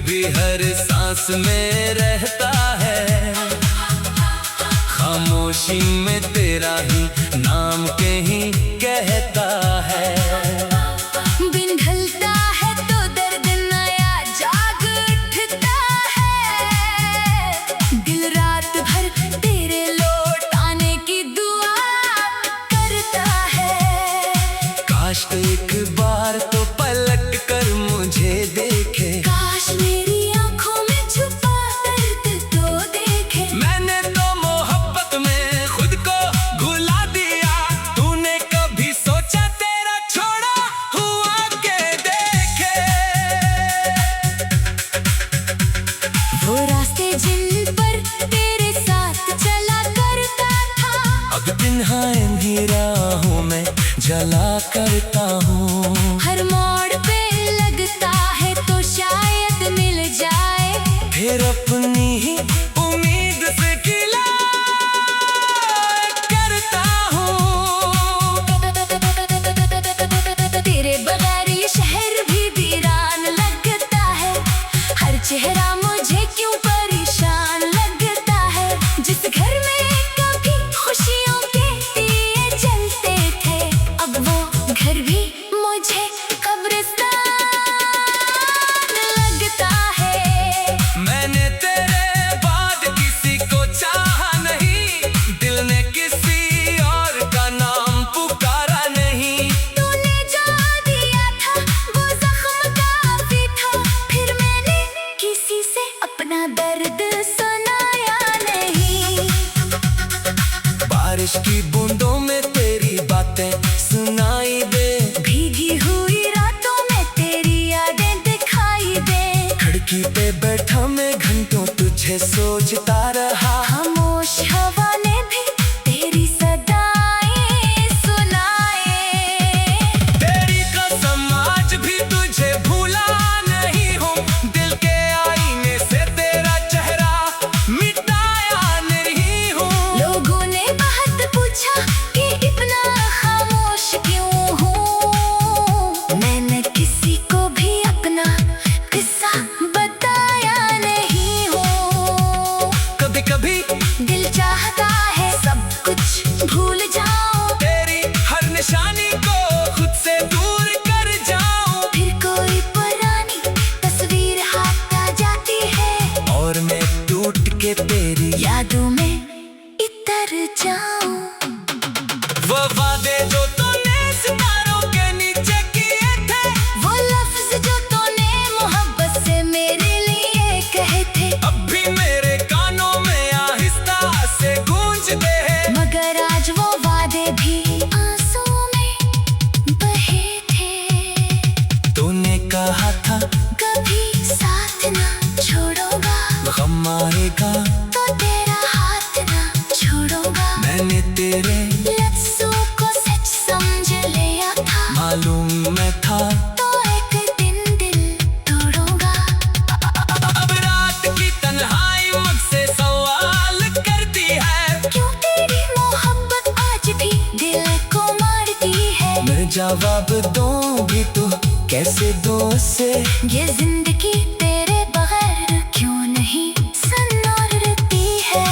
भी हर सांस में रहता है। खामोशी में तेरा ही नाम कहीं कहता है। बिन ढलता है तो दर्द नया जाग उठता है। दिल रात भर तेरे लौट आने की दुआ करता है। काश एक बार तो पलट कर मुझे देखे। काश मेरी आंखों में छुपा दर्द तो देखे। मैंने तो मोहब्बत में खुद को भुला दिया। तूने कभी सोचा तेरा छोड़ा हुआ के देखे। वो रास्ते जिन पर तेरे साथ चला करता था, अब तन्हाई राहों में जला करता हूँ। हर मोड़ पे लगता है तो शायद मिल जाए। फिर अपनी ही उम्मीद से गिला करता हूँ। तेरे बगैर ये शहर भी वीरान लगता है। हर चेहरा मुझे क्यों परेशान लगता है। जिस घर में कभी खुशियों के दिए जलते थे, अब वो घर भी मुझे कब्रिस्तान लगता है। मैंने तेरे बाद किसी को चाहा नहीं। दिल ने किसी और का नाम पुकारा नहीं। तूने जो दिया था वो जख्म काफी था। फिर मैंने किसी से अपना दर्द सुनाया नहीं। बारिश की बूंदों में तेरी बातें सुनाई दे। भीगी हुई रातों में तेरी यादें दिखाई दे। खिड़की पे बैठा मैं घंटों तुझे सोचता रहा। खामोश हवा ने भी तेरी सदाएं सुनाए। तेरी कसम आज भी तुझे भूला नहीं हूँ। दिल के आईने से तेरा चेहरा मिटाया नहीं हूँ। लोगों ने बहुत पूछा कि इतना खामोश क्यों हूँ। मैंने किसी को भी अपना किस्सा बताया नहीं हूँ। कभी कभी दिल चाहता है सब कुछ भूल जाऊं। तेरी हर निशानी को खुद से दूर कर जाऊं। फिर कोई पुरानी तस्वीर हाथ आ जाती है, और मैं टूट के तेरी यादों में इतर जाऊं। वो वादे जो तूने सितारों के नीचे किए थे, वो लफ्ज जो तूने मोहब्बत से मेरे लिए कहे थे, अब भी मेरे कानों में आहिस्ता से गूंजते हैं। मगर आज वो वादे भी आंसुओं में बहे थे। तूने कहा था कभी साथ ना छोड़ूंगा, गम आएगा तो तेरा हाथ ना छोड़ूंगा। मैंने तेरे लफ्ज़ों को सच समझ लिया था, मालूम मैं था तो एक दिन दिल तोड़ूंगा। अब रात की तन्हाई मुझसे सवाल करती है। क्यों तेरी मोहब्बत आज भी दिल को मारती है। मैं जवाब दूंगी तू कैसे दो उसे। ये जिंदगी तेरे बगैर क्यों नहीं संवारती है।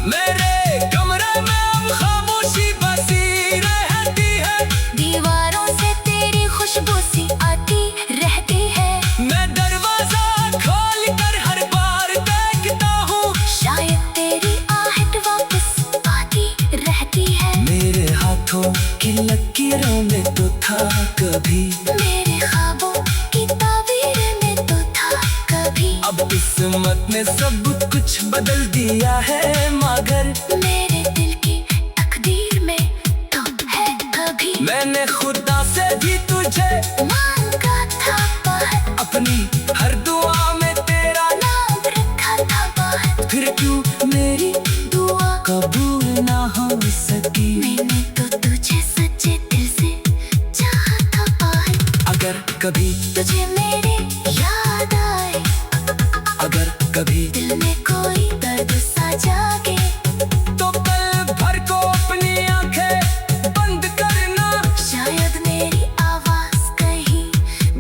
मेरे कमरे में अब खामोशी बसी रहती है। दीवारों से तेरी खुशबू सी आती रहती है। मैं दरवाजा खोल कर हर बार देखता हूँ। शायद तेरी आहट वापस आती रहती है। मेरे हाथों की लकीरों में तो था कभी, मेरे ख्वाबों की ताबीर में तो था कभी। अब किस्मत ने सब कुछ बदल दिया है। मगर मेरे दिल की तकदीर में तो है कभी। मैंने खुदा से भी तुझे मांगा था बहुत, अपनी हर दुआ में तेरा नाम रखा था बहुत। फिर क्यों मेरी दुआ कबूल ना हो सकी। मैंने तो तुझे सच्चे दिल से चाहा था बहुत। अगर कभी तुझे मेरे याद आए, अगर कभी दिल में कोई दर्द सा जागे, तो पल भर को अपनी आंखें बंद करना। शायद मेरी आवाज कहीं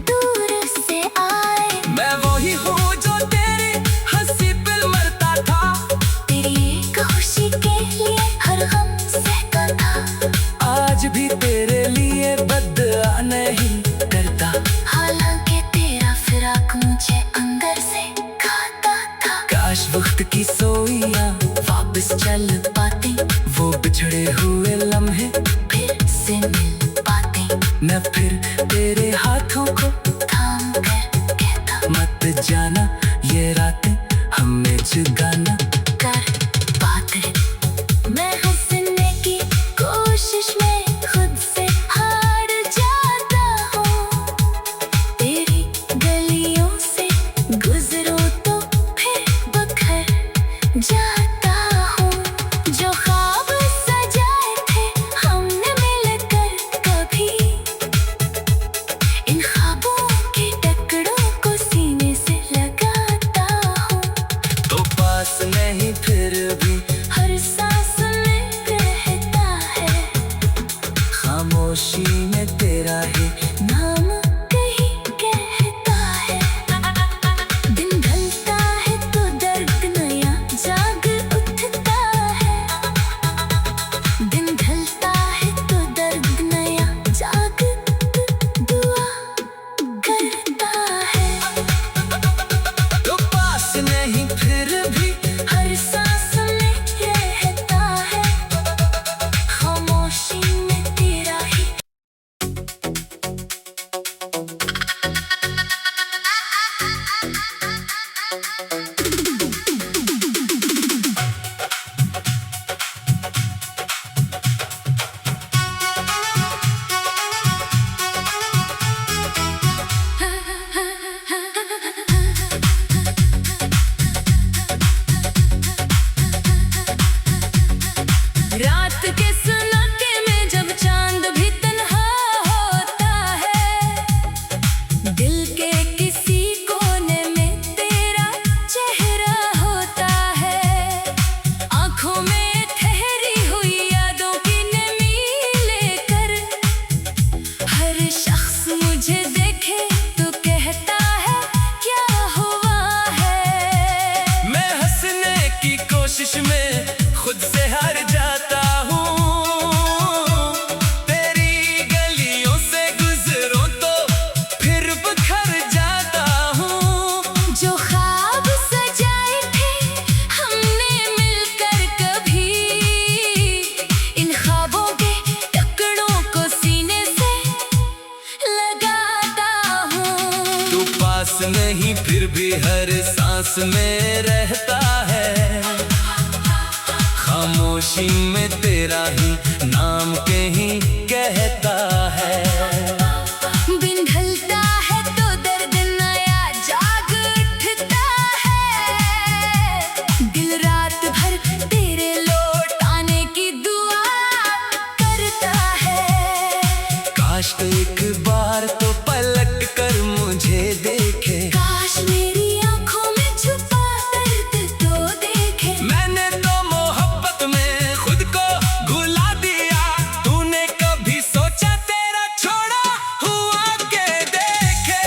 दूर से आए। मैं वही हूँ जो मैं फिर तेरे हाथों को थाम कर कहता मत जाना, ये रातें हमें जगाना। कर बातें मैं हंसने की कोशिश में खुद से हार जाता हूँ। तेरी गलियों से गुजरूं तो फिर बखर जाता हूँ। जो ख्वाब सजाए थे हमने मिलकर कभी, इन ख्वाबों के टुकड़ों को सीने से लगाता हूँ। तो पास नहीं फिर भी हर सांस में रहता है, खामोशी में तेरा ही नाम कहीं कहता है। दिन ढलता है तो दर्द नया जाग उठता है। दिन ढलता है तो दर्द नया जाग दुआ करता है। तो पास नहीं फिर भी हर सांस में रहता है, खामोशी में तेरा ही रात के सन्नाटे में जब चांद भी तन्हा होता है, दिल के किसी कोने में तेरा चेहरा होता है। आंखों में ठहरी हुई यादों की नमी लेकर हर शख्स मुझे देखे तो कहता है क्या हुआ है। मैं हंसने की कोशिश में खुद से हार जाता हूँ। तेरी गलियों से गुजरूं तो फिर बिखर जाता हूँ। जो ख्वाब सजाए थे हमने मिलकर कभी, इन ख्वाबों के टुकड़ों को सीने से लगाता हूँ। तू पास नहीं फिर भी हर सांस में रहता है, खामोशी में तेरा ही नाम कहीं कहता है। दिन ढलता है तो दर्द नया जाग उठता है। दिल रात भर तेरे लौट आने की दुआ करता है। काश एक बार तो पलट कर मुझे देखे, काश मेरी आंखों में छुपा दर्द तो देखे। मैंने तो मोहब्बत में खुद को भुला दिया। तूने कभी सोचा तेरा छोड़ा हुआ के देखे।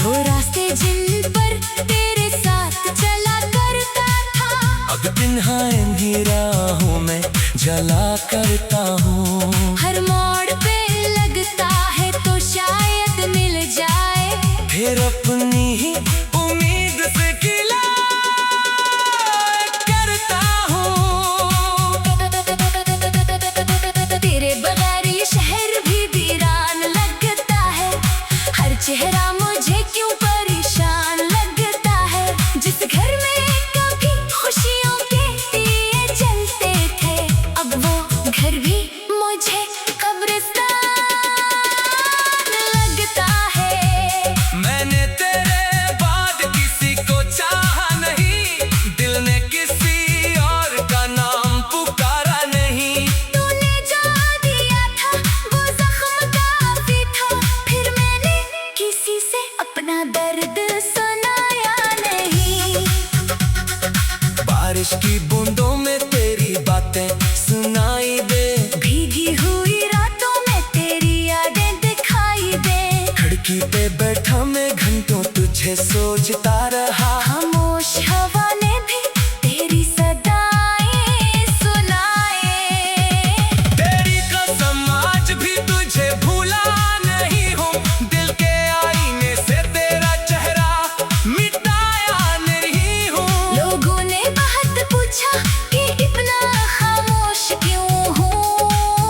वो रास्ते जिन पर तेरे साथ चला करता था, अब दिन राहों में जला करता हूँ। हर मोड़ पे लगता है तो शायद मिल जाए। फिर अपनी ही उम्मीद से गिला करता हूँ। तेरे बगैर ये शहर भी वीरान लगता है। हर चेहरा मुझे क्यों परेशान लगता है। जिस घर में कभी खुशियों के दिए जलते थे, अब वो घर भी मुझे कब्रिस्तान लगता है। मैंने तेरे बाद किसी को चाहा नहीं, दिल ने किसी और का नाम पुकारा नहीं। तूने जो दिया था वो जख्म काफी था, फिर मैंने किसी से अपना दर्द सुनाया नहीं। बारिश की बूंदों में तेरी बातें सुनाई दे, भीगी हुई रातों में तेरी यादें दिखाई दे। खिड़की पे बैठा मैं घंटों तुझे सोचता रहा। खामोश हवा ने भी तेरी सदाएं सुनाए। तेरी कसम आज भी तुझे भूला नहीं हूँ, दिल के आईने से तेरा चेहरा मिटाया नहीं हूँ। लोगों ने बहुत पूछा कि इतना खामोश क्यों हूँ।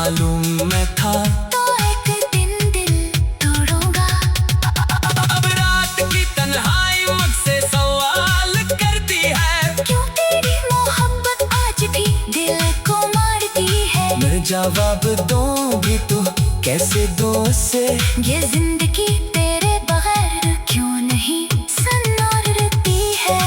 मालूम मैं था तो एक दिन दिल तोड़ूंगा। अब रात की तन्हाई मुझसे सवाल करती है, क्यों तेरी मोहब्बत आज भी दिल को मारती है। मैं जवाब दूं भी तू कैसे दो से, ये जिंदगी तेरे बगैर क्यों नहीं सन्नारती है।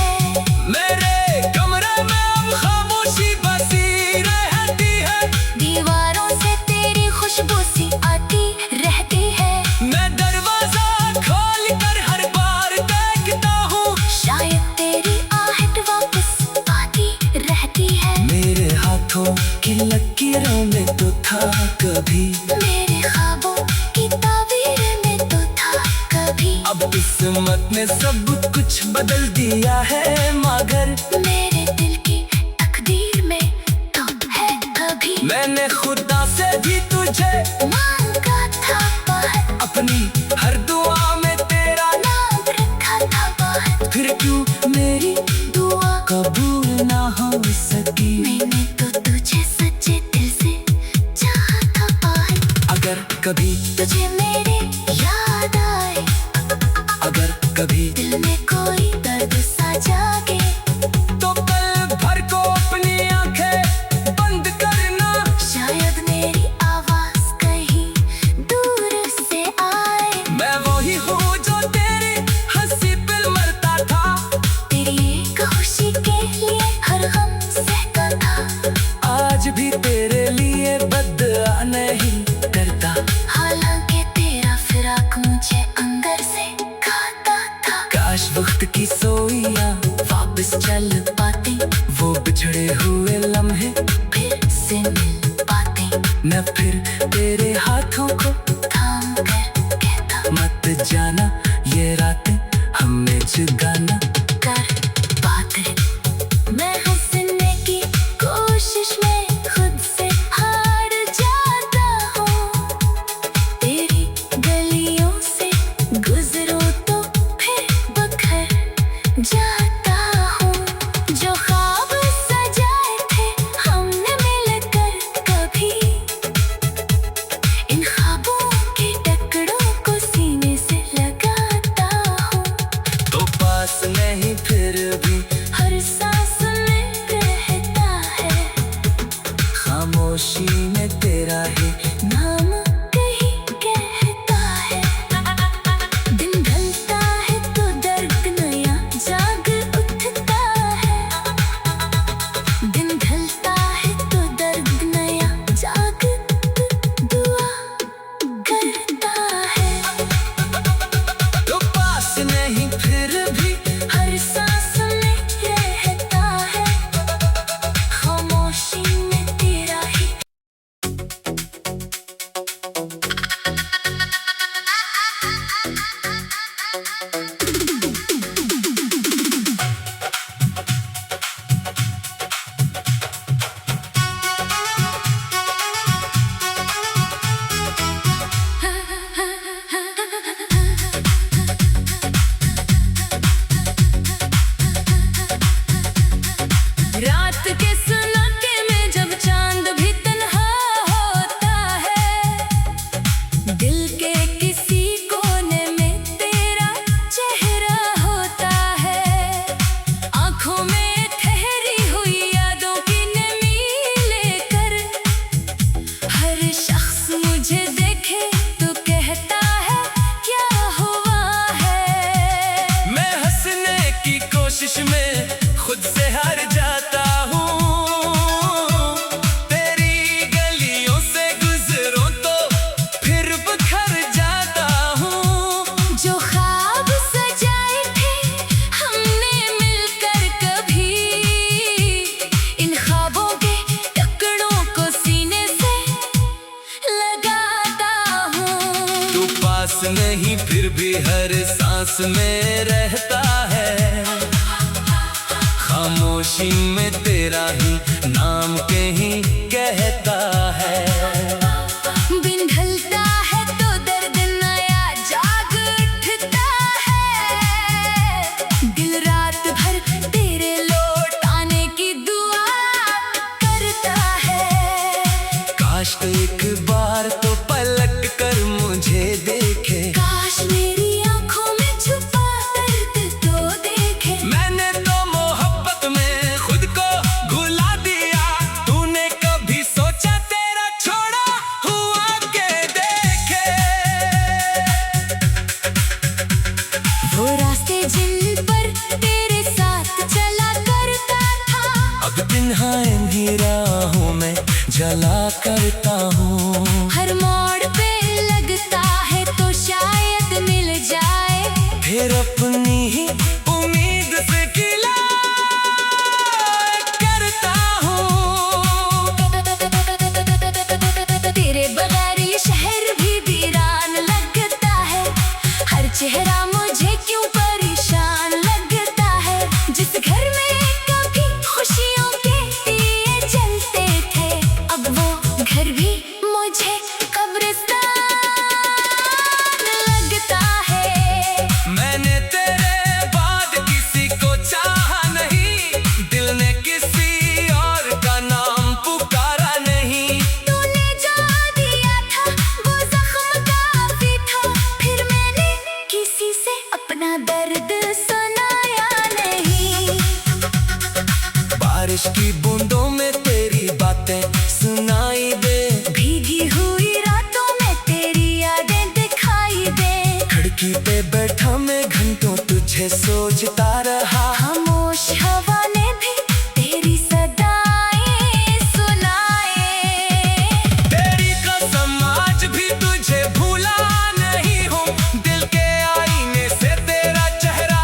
मेरे कमरे में अब खामोशी बसी रहती है, दीवारों से तेरी खुशबू सी आती रहती है। मैं दरवाजा खोल कर हर बार देखता हूँ, शायद तेरी आहट वापस आती रहती है। मेरे हाथों की लकीरों में तो था कभी, मेरे ख्वाबों की ताबीर में तो था कभी। अब किस्मत ने सब कुछ बदल दिया है, मगर मेरे दिल की तकदीर में तो है कभी। मैंने खुदा से भी तुझे मांगा था बहुत, अपनी हर दुआ में तेरा नाम रखा था बहुत। फिर क्यों मेरी दुआ कबूल ना हो सकी। मैंने तो तुझे सच्चे दिल से चाहा था बहुत। अगर कभी तुझे मेरे याद आए, अगर कभी दिल में कोई दर्द सा जागे, तो पल भर को अपनी आंखें बंद करना, शायद मेरी आवाज कहीं दूर से आए। मैं वही हूँ जो तेरी हंसी पे मरता था, तेरी एक खुशी के लिए हर गम सहता था। आज भी तेरे लिए बदआ नहीं करता। हालांकि तेरा फिराक मुझे अंदर से खाता था। काश वक्त की सोइयां वापस चल पाती, वो बिछड़े हुए लम्हे फिर से मिल पाते, मैं फिर तेरे हाथों को थाम कर कहता मत जाना, ये रातें हमें जुगाना कर पाते। मैं हंसने की कोशिश में खुद से हार जाता हूँ, तेरी गलियों से गुजरूं तो फिर बखर जाता हूँ। जो ख्वाब सजाए थे हमने मिलकर कभी, इन ख्वाबों के टुकड़ों को सीने से लगाता हूँ। तो पास नहीं फिर भी हर सांस में रहता है, खामोशी में तेरा ही नाम कहीं कहता है। दिन ढलता है तो दर्द नया जाग उठता है, दिन ढलता है तो दर्द नया जाग दुआ करता है। तो पास नहीं फिर भी हर सांस में रहता है, खामोशी में तेरा ही। रात के सुनके में जब चांद भी तन्हा होता है, दिल के किसी कोने में तेरा चेहरा होता है। आंखों में ठहरी हुई यादों की नमी लेकर, हर शख्स मुझे देखे तो कहता है क्या हुआ है। मैं हंसने की कोशिश में खुद से हार जाता हूँ, तेरी गलियों से गुजरूं तो फिर बिखर जाता हूँ। जो ख्वाब सजाए थे हमने मिलकर कभी, इन ख्वाबों के टुकड़ों को सीने से लगाता हूँ। तू पास नहीं फिर भी हर सांस में रहता है, खामोशी में तेरा ही नाम कहीं कहता है। दिन ढलता है तो दर्द नया जाग उठता है, दिल रात भर तेरे लौट आने की दुआ करता है। काश तो एक बार तो पलट कर मुझे देखे। काश मेरी आंखों में छुपा दर्द तो देखे। मैंने तो मोहब्बत में खुद को भुला दिया, तूने कभी सोचा तेरा छोड़ा हुआ के देखे। वो रास्ते जिन पर तेरे साथ चला करता था, अब तन्हाई भी राहों में जला करता हूँ। हर मोड़ पे लगता है तो शायद मिल जाए, फिर अपनी ही उम्मीद से गिला करता हूँ। तेरे बगैर ये शहर भी वीरान लगता है। हर चेहरा मुझे क्यों परेशान लगता है। जिस घर में कभी खुशियों के दिए जलते थे, अब वो घर भी मुझे कब्रिस्तान लगता है। मैंने तेरे बाद किसी को चाहा नहीं, दिल ने किसी और का नाम पुकारा नहीं। तूने जो दिया था वो जख्म काफी था, फिर मैंने किसी से अपना दर्द सुनाया नहीं। बारिश की बूंदों में तेरी बातें सुनाई दे, भीगी हुई रातों में तेरी यादें दिखाई दे। खिड़की पे बैठा मैं घंटों तुझे सोचता रहा। खामोश हवा ने भी तेरी सदाएं सुनाए। तेरी कसम आज भी तुझे भूला नहीं हूँ, दिल के आईने से तेरा चेहरा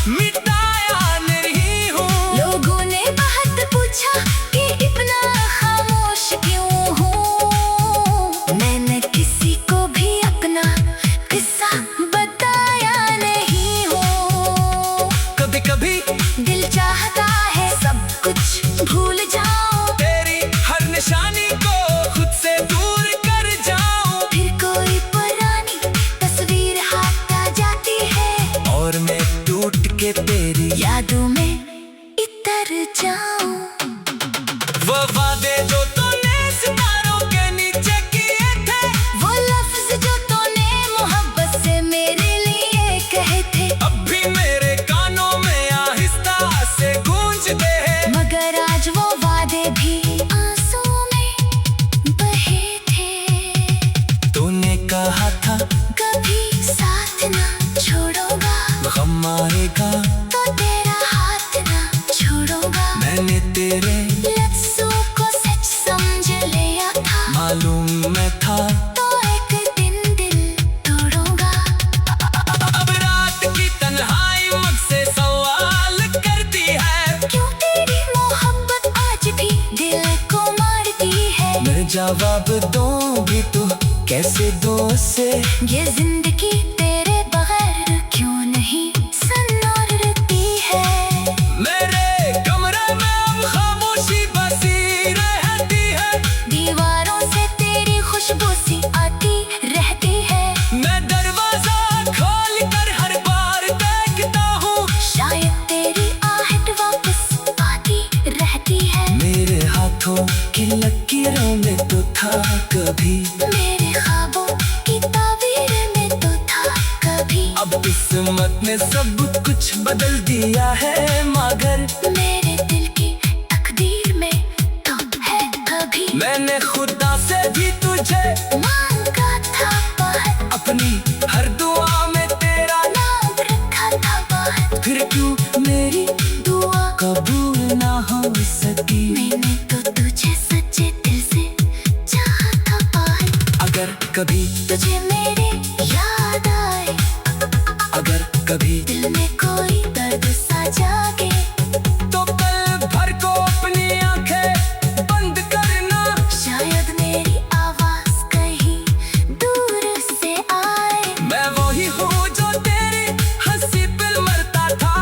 मिटाया नहीं हूँ। लोगों ने बहुत पूछा कि इतना खामोश क्यों हूँ, मैंने किसी को भी अपना किस्सा बताया नहीं हूँ। कभी कभी दिल चाहता है सब कुछ भूल जाऊं, तेरी हर निशानी को खुद से दूर कर जाऊं। फिर कोई पुरानी तस्वीर हाथ आ जाती है, और मैं टूट के तेरी यादों में इतर जाऊं। वो वादे जो तूने सितारों के नीचे किए थे, वो लफ्ज जो तूने मोहब्बत से मेरे लिए कहे थे, अब भी मेरे कानों में आहिस्ता से गूंजते हैं। मगर आज वो वादे भी आंसुओं में बहे थे। तूने कहा था कभी साथ ना छोड़ूंगा, गम आएगा तो तेरा हाथ ना छोड़ूंगा। मैंने तेरे लफ्ज़ों को सच समझ लिया था, मालूम मैं था तो एक दिन दिल तोड़ूंगा। अब रात की तन्हाई मुझसे सवाल करती है, क्यों तेरी मोहब्बत आज भी दिल को मारती है। मैं जवाब दूं भी तो कैसे दूं से, ये जिंदगी तेरे बगैर क्यों नहीं सन्नारती है। मेरे कमरे में अब खामोशी बसी रहती है। दीवारों से तेरी खुशबू सी आती रहती है। मैं दरवाजा खोल कर हर बार देखता हूँ, शायद तेरी आहट वापस आती रहती है। मेरे हाथों की लकीरों में तो था कभी, मेरे ख्वाबों की ताबीर में तो था कभी। अब किस्मत ने सब कुछ बदल दिया है, मगर मेरे दिल की तकदीर में तो है अभी। मैंने खुदा से भी तुझे मांगा था बहुत, अपनी हर दुआ में तेरा नाम रखा था बहुत। फिर क्यों मेरी दुआ कबूल ना हो सकी। मैंने तो तुझे सच्चे दिल से चाहा था बहुत। अगर कभी तुझे मेरी याद आए, अगर कभी दिल में कोई दर्द सा जागे, तो पल भर को अपनी आंखें बंद करना। शायद मेरी आवाज कहीं दूर से आए। मैं वही हूँ जो तेरी हंसी पे मरता था,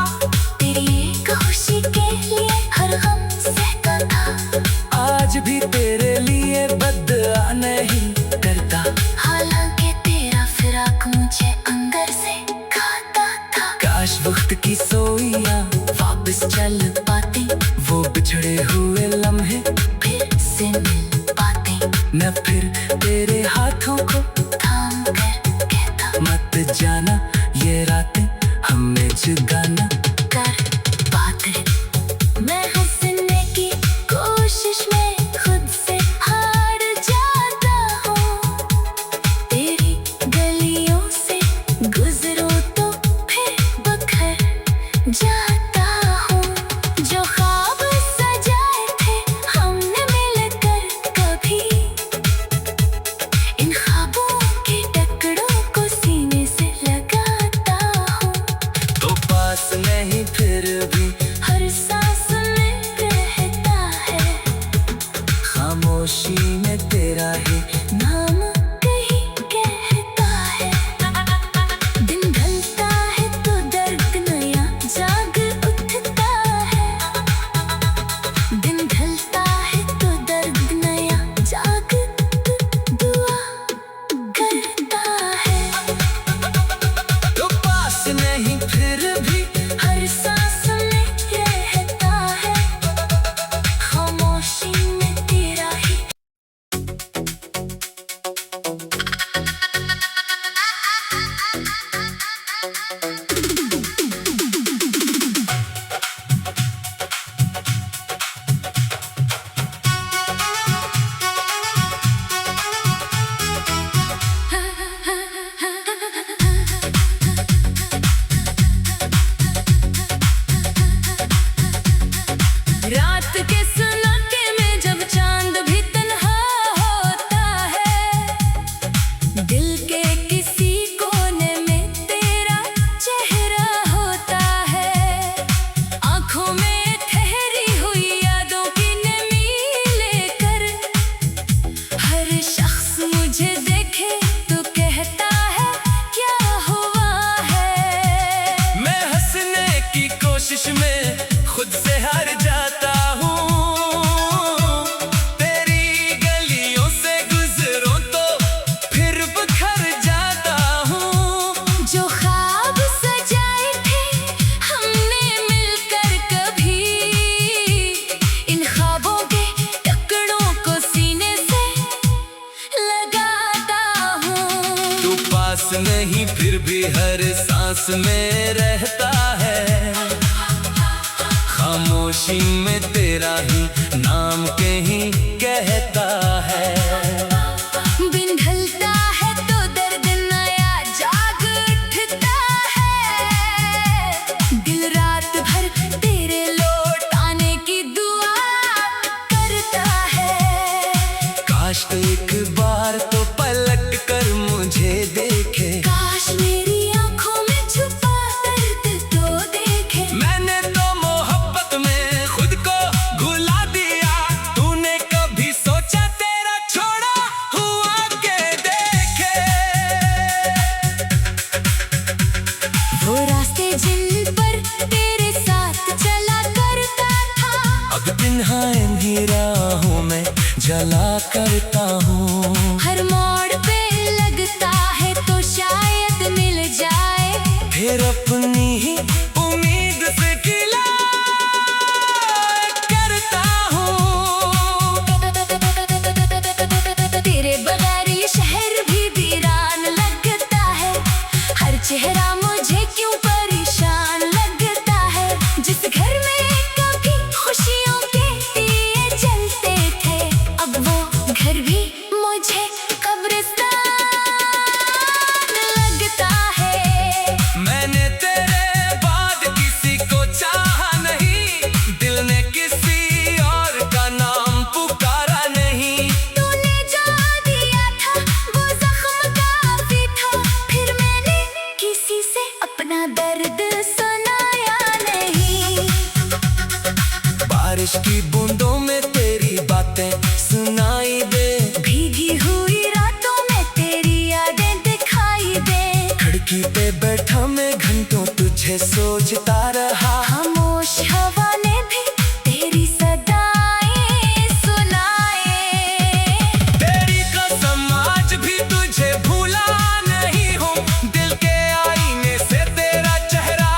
तेरी एक खुशी के लिए हर गम सहता था। आज भी तेरे लिए बदआ नहीं करता। हालांकि तेरा फिराक मुझे अंदर से खाता था। काश पास नहीं फिर भी हर सांस में रहता है। खामोशी में तेरा ही नाम कहीं कहता है। बिन ढलता है तो दर्द नया जाग उठता है। दिल रात भर तेरे लौट आने की दुआ करता है। काश तो एक बार तो पलट कर मुझे देखे। काश मेरी आंखों में छुपा दर्द तो देखे। मैंने तो मोहब्बत में खुद को भुला दिया। तूने कभी सोचा तेरा छोड़ा हुआ के देखे। वो रास्ते जिन पर तेरे साथ चला करता था, अब तिन्हां ही राहों में जला करता हूँ। हर मोड़ पे लगता है तो शायद मिल जाए। फिर अपनी ही उम्मीद से गिला करता हूँ। तेरे बगैर ये शहर भी वीरान लगता है। हर चेहरा मुझे क्यों परेशान लगता है। जिस घर में कभी खुशियों के दिए जलते थे, अब वो घर भी मुझे कब्रिस्तान लगता है। मैंने तेरे बाद किसी को चाहा नहीं। दिल ने किसी और का नाम पुकारा नहीं। तूने जो दिया था वो जख्म काफी था। फिर मैंने किसी से अपना दर्द सुनाया नहीं। बारिश की बूंदों में तेरी बातें सुनाई दे। भीगी हुई रातों में तेरी यादें दिखाई दे। खिड़की पे बैठा मैं घंटों तुझे सोचता रहा। खामोश हवा ने भी तेरी सदाएं सुनाए। तेरी कसम आज भी तुझे भूला नहीं हूँ। दिल के आईने से तेरा चेहरा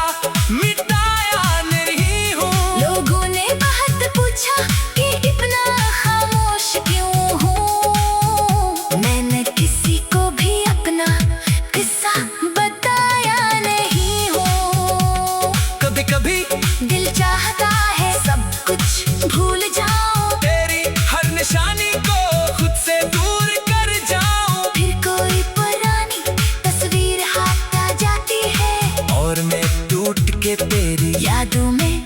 मिटाया नहीं हूँ। लोगों ने बहुत पूछा कि इतना खामोश क्यों हूँ। मैंने किसी को भी अपना किस्सा बताया नहीं हूँ। कभी कभी दिल चाहता है सब कुछ भूल जाऊं। तेरी हर निशानी को खुद से दूर कर जाऊं। फिर कोई पुरानी तस्वीर हाथ आ जाती है, और मैं टूट के तेरी यादों में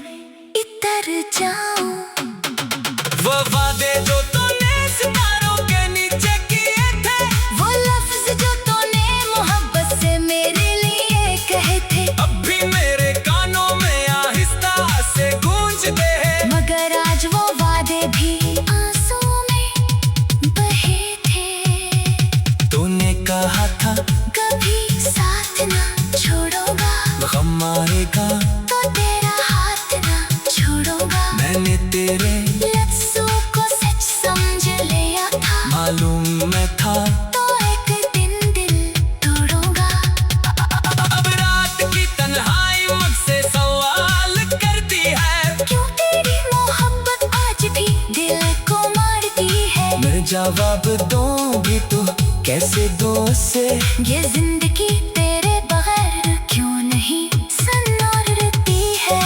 इतर जाऊं। वो वादे जो तूने सितारों के नीचे किए थे, वो लफ्ज जो तूने मोहब्बत से मेरे लिए कहे थे, अब भी मेरे कानों में आहिस्ता से गूंजते हैं। मगर आज वो वादे भी आंसुओं में बहे थे। तूने कहा था कभी साथ ना छोड़ूंगा, गम आएगा तो तेरा हाथ ना छोड़ूंगा। मैंने तेरे लफ्ज़ों को सच समझ लिया था, मालूम मैं था तो एक दिन दिल तोड़ूंगा। अब रात की तन्हाई मुझसे सवाल करती है। क्यों तेरी मोहब्बत आज भी दिल को मारती है। मैं जवाब दूंगी तू कैसे दो से। ये जिंदगी तेरे बगैर क्यों नहीं संवारती है।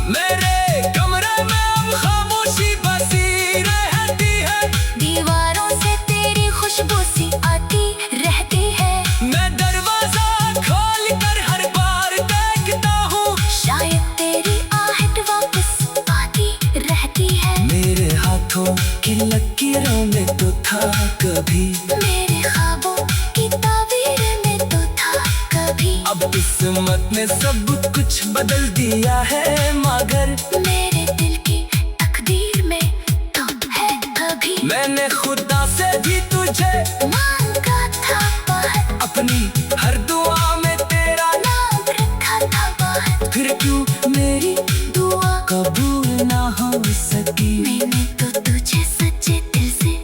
मेरे कमरे में अब खामोशी बसी रहती है। दीवारों से तेरी खुशबू सी आती रहती है। मैं दरवाजा खोल कर हर बार देखता हूँ। शायद तेरी आहट वापस आती रहती है। मेरे हाथों की लकीरों में तो था कभी, मेरे ख्वाबों की ताबीर में तो था कभी। अब किस्मत ने सब कुछ बदल दिया है। मगर मेरे दिल की तकदीर में तो है अभी। मैंने खुदा से भी तुझे मांगा था बाहर, अपनी हर दुआ में तेरा नाम रखा था बाहर। फिर क्यों मेरी दुआ कबूल ना हो सकी। मैंने तो तुझे सच्चे दिल से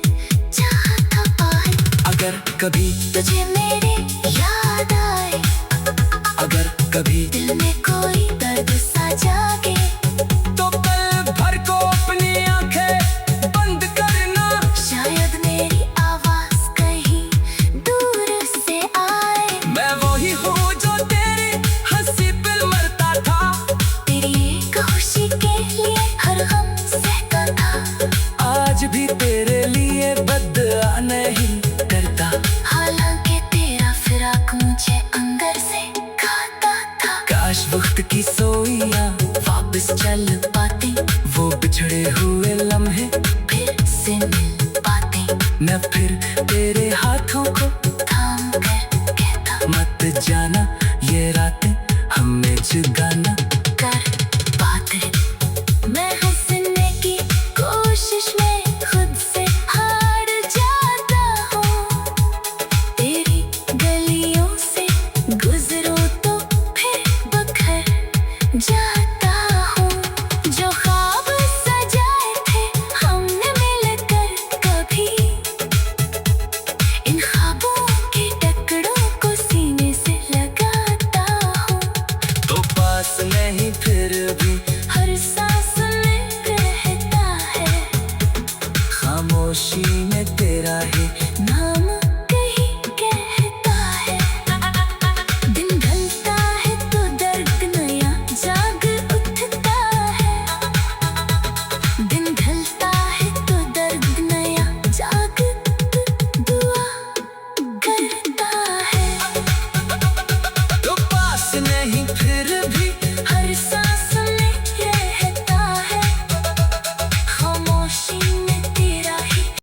चाहा था बाहर। अगर कभी तुझे मेरे याद आए, अगर कभी दिल में कोई दर्द सा जागे,